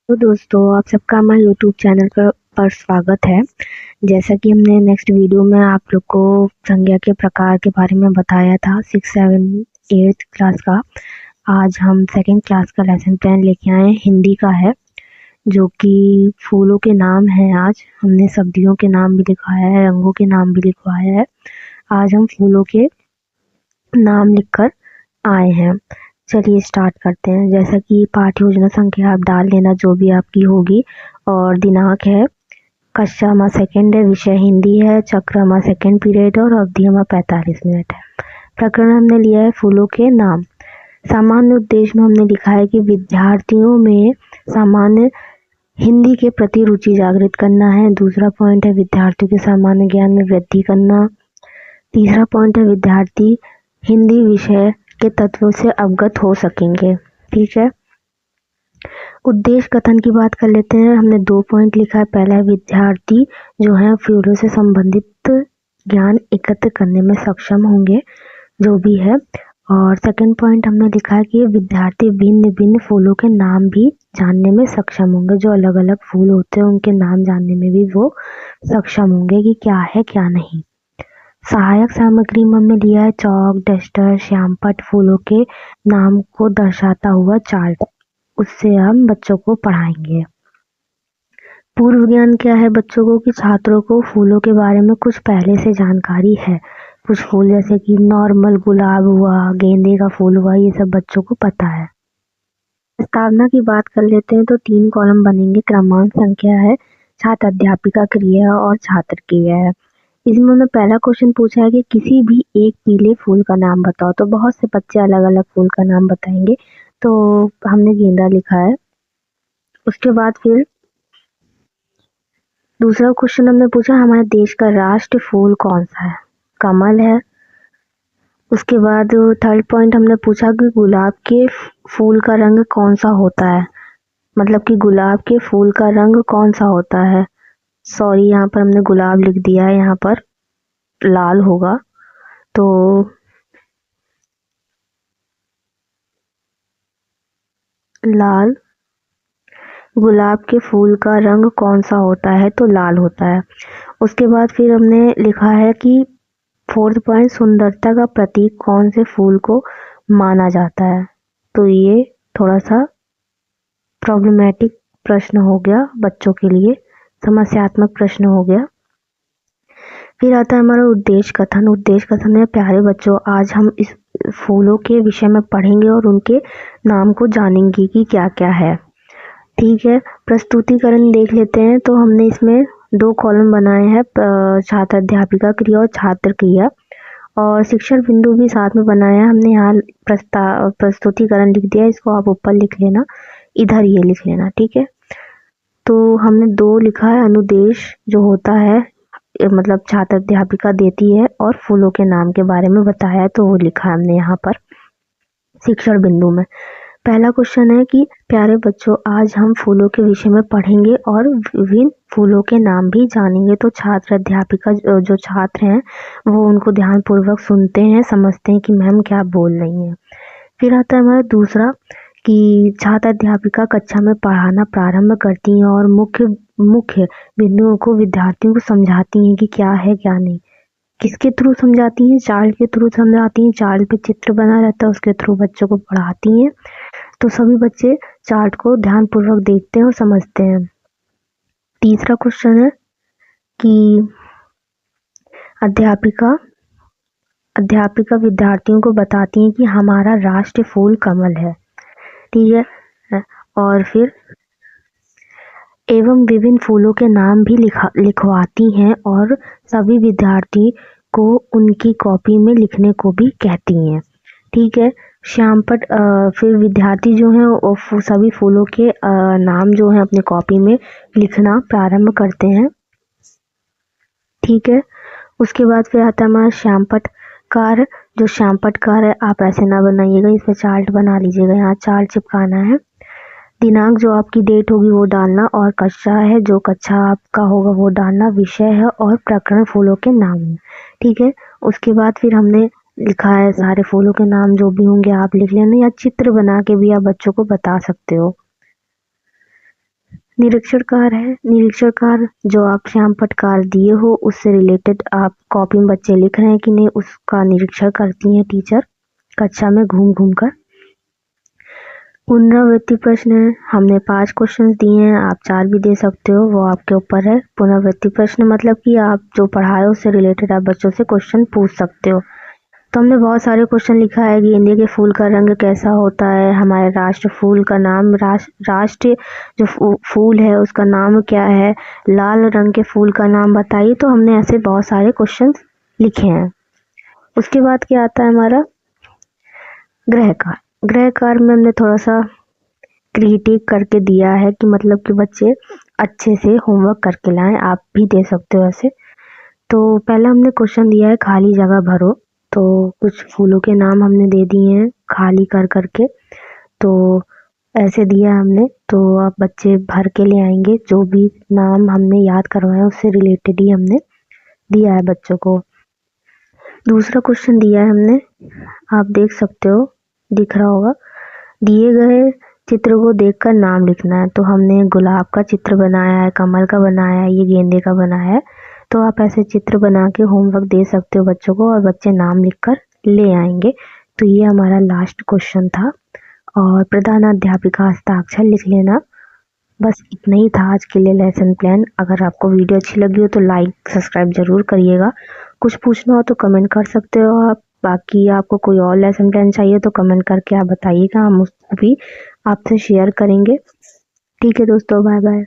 तो दोस्तों, आप सबका हमारे यूट्यूब चैनल पर स्वागत है। जैसा कि हमने नेक्स्ट वीडियो में आप लोग को संज्ञा के प्रकार के बारे में बताया था 6, 7, 8 क्लास का। आज हम सेकंड क्लास का लेसन प्लान लेके आए हैं, हिंदी का है, जो कि फूलों के नाम हैं। आज हमने सब्जियों के नाम भी लिखवाया है, रंगों के नाम भी लिखवाया है। आज हम फूलों के नाम लिखकर आए हैं। चलिए स्टार्ट करते हैं। जैसा कि पाठ्य योजना संख्या आप डाल लेना जो भी आपकी होगी, और दिनांक है, कक्षा हमारा सेकंड है, विषय हिंदी है, चक्र हमारा सेकंड पीरियड है और अवधि हमारा 45 मिनट है। प्रकरण हमने लिया है फूलों के नाम। सामान्य उद्देश्य में हमने लिखा है कि विद्यार्थियों में सामान्य हिंदी के प्रति रुचि जागृत करना है। दूसरा पॉइंट है विद्यार्थियों के सामान्य ज्ञान में वृद्धि करना। तीसरा पॉइंट है विद्यार्थी हिंदी विषय के तत्वों से अवगत हो सकेंगे। ठीक है, उद्देश्य कथन की बात कर लेते हैं। हमने 2 पॉइंट लिखा है। पहला है विद्यार्थी जो है फूलों से संबंधित ज्ञान एकत्र करने में सक्षम होंगे, जो भी है। और सेकंड पॉइंट हमने लिखा है कि विद्यार्थी भिन्न भिन्न फूलों के नाम भी जानने में सक्षम होंगे। जो अलग अलग फूल होते हैं उनके नाम जानने में भी वो सक्षम होंगे कि क्या है क्या नहीं। सहायक सामग्री में हमने लिया है चौक, डस्टर, श्यामपट्ट, फूलों के नाम को दर्शाता हुआ चार्ट। उससे हम बच्चों को पढ़ाएंगे। पूर्व ज्ञान क्या है बच्चों को, कि छात्रों को फूलों के बारे में कुछ पहले से जानकारी है। कुछ फूल जैसे कि नॉर्मल गुलाब हुआ, गेंदे का फूल हुआ, ये सब बच्चों को पता है। प्रस्तावना की बात कर लेते हैं तो 3 कॉलम बनेंगे। क्रमांक संख्या है, छात्र अध्यापिका क्रिया और छात्र क्रिया है। इसमें उन्होंने पहला क्वेश्चन पूछा है कि किसी भी एक पीले फूल का नाम बताओ। तो बहुत से बच्चे अलग अलग फूल का नाम बताएंगे, तो हमने गेंदा लिखा है। उसके बाद फिर दूसरा क्वेश्चन हमने पूछा हमारे देश का राष्ट्रीय फूल कौन सा है। कमल है। उसके बाद थर्ड पॉइंट हमने पूछा कि गुलाब के फूल का रंग कौन सा होता है, मतलब कि गुलाब के फूल का रंग कौन सा होता है। सॉरी, यहाँ पर हमने गुलाब लिख दिया है, यहाँ पर लाल होगा। तो लाल, गुलाब के फूल का रंग कौन सा होता है, तो लाल होता है। उसके बाद फिर हमने लिखा है कि फोर्थ पॉइंट, सुंदरता का प्रतीक कौन से फूल को माना जाता है। तो ये थोड़ा सा प्रॉब्लमेटिक प्रश्न हो गया बच्चों के लिए, समस्यात्मक प्रश्न हो गया। फिर आता है हमारा उद्देश्य कथन। उद्देश्य कथन है, प्यारे बच्चों, आज हम इस फूलों के विषय में पढ़ेंगे और उनके नाम को जानेंगे कि क्या क्या है। ठीक है, प्रस्तुतिकरण देख लेते हैं। तो हमने इसमें 2 कॉलम बनाए हैं, छात्र अध्यापिका क्रिया और छात्र क्रिया, और शिक्षण बिंदु भी साथ में बनाया है। हमने यहाँ प्रस्तुतिकरण लिख दिया, इसको आप ऊपर लिख लेना, इधर ये लिख लेना। ठीक है, तो हमने 2 लिखा है। अनुदेश जो होता है, मतलब छात्र अध्यापिका देती है और फूलों के नाम के बारे में बताया है, तो वो लिखा है हमने यहाँ पर शिक्षण बिंदु में। पहला क्वेश्चन है कि प्यारे बच्चों, आज हम फूलों के विषय में पढ़ेंगे और विभिन्न फूलों के नाम भी जानेंगे। तो छात्र अध्यापिका जो छात्र हैं वो उनको ध्यानपूर्वक सुनते हैं, समझते हैं कि मैम क्या बोल रही हैं। फिर आता है हमारा दूसरा कि छात्र अध्यापिका कक्षा में पढ़ाना प्रारंभ करती हैं और मुख्य मुख्य बिंदुओं को विद्यार्थियों को समझाती हैं कि क्या है क्या नहीं। किसके थ्रू समझाती हैं, चार्ट के थ्रू समझाती हैं। चार्ट पे चित्र बना रहता है, उसके थ्रू बच्चों को पढ़ाती हैं। तो सभी बच्चे चार्ट को ध्यानपूर्वक देखते हैं और समझते हैं। तीसरा क्वेश्चन है कि अध्यापिका विद्यार्थियों को बताती हैं कि हमारा राष्ट्रीय फूल कमल है। ठीक है, और फिर एवं विभिन्न फूलों के नाम भी लिखवाती हैं और सभी विद्यार्थी को उनकी कॉपी में लिखने को भी कहती हैं। ठीक है, श्यामपट्ट फिर विद्यार्थी जो हैं वो सभी फूलों के नाम जो हैं अपनी कॉपी में लिखना प्रारंभ करते हैं। ठीक है, उसके बाद फिर आता है हमारा श्यामपट्ट कार्य। जो श्यामपट्ट कार्य है, आप ऐसे ना बनाइएगा, इस पर चार्ट बना लीजिएगा, यहाँ चार्ट चिपकाना है। दिनांक जो आपकी डेट होगी वो डालना, और कक्षा है जो कक्षा आपका होगा वो डालना, विषय है और प्रकरण फूलों के नाम है। ठीक है, उसके बाद फिर हमने लिखा है सारे फूलों के नाम जो भी होंगे आप लिख लेना, या चित्र बना के भी आप बच्चों को बता सकते हो। निरीक्षण कार्य है। निरीक्षण कार्य जो आप श्यामपट्ट कार्य दिए हो उससे रिलेटेड आप कॉपी में बच्चे लिख रहे हैं कि नहीं, उसका निरीक्षण करती हैं टीचर कक्षा में घूम घूम कर। पुनरावृत्ति प्रश्न है, हमने 5 क्वेश्चन दिए हैं, आप 4 भी दे सकते हो, वो आपके ऊपर है। पुनरावृत्ति प्रश्न मतलब कि आप जो पढ़ाए उससे रिलेटेड आप बच्चों से क्वेश्चन पूछ सकते हो। तो हमने बहुत सारे क्वेश्चन लिखा है कि इंडिया के फूल का रंग कैसा होता है, हमारे राष्ट्र फूल का नाम, राष्ट्रीय जो फूल है उसका नाम क्या है, लाल रंग के फूल का नाम बताइए। तो हमने ऐसे बहुत सारे क्वेश्चन लिखे हैं। उसके बाद क्या आता है हमारा गृह कार्य। गृह कार्य में हमने थोड़ा सा क्रिएटिव करके दिया है कि मतलब कि बच्चे अच्छे से होमवर्क करके लाएं, आप भी दे सकते हो ऐसे। तो पहला हमने क्वेश्चन दिया है खाली जगह भरो, तो कुछ फूलों के नाम हमने दे दिए हैं खाली कर करके, तो ऐसे दिया हमने। तो आप बच्चे भर के ले आएंगे, जो भी नाम हमने याद करवाया उससे रिलेटेड ही हमने दिया है बच्चों को। दूसरा क्वेश्चन दिया है हमने, आप देख सकते हो, दिख रहा होगा, दिए गए चित्र को देखकर नाम लिखना है। तो हमने गुलाब का चित्र बनाया है, कमल का बनाया है, ये गेंदे का बनाया है। तो आप ऐसे चित्र बना के होमवर्क दे सकते हो बच्चों को और बच्चे नाम लिखकर ले आएंगे। तो ये हमारा लास्ट क्वेश्चन था। और प्रधानाध्यापिका हस्ताक्षर लिख लेना। बस इतना ही था आज के लिए लेसन प्लान। अगर आपको वीडियो अच्छी लगी हो तो लाइक सब्सक्राइब जरूर करिएगा। कुछ पूछना हो तो कमेंट कर सकते हो आप। बाकी आपको कोई और लेसन प्लान चाहिए तो कमेंट करके आप बताइएगा, हम उसको भी आपसे शेयर करेंगे। ठीक है दोस्तों, बाय बाय।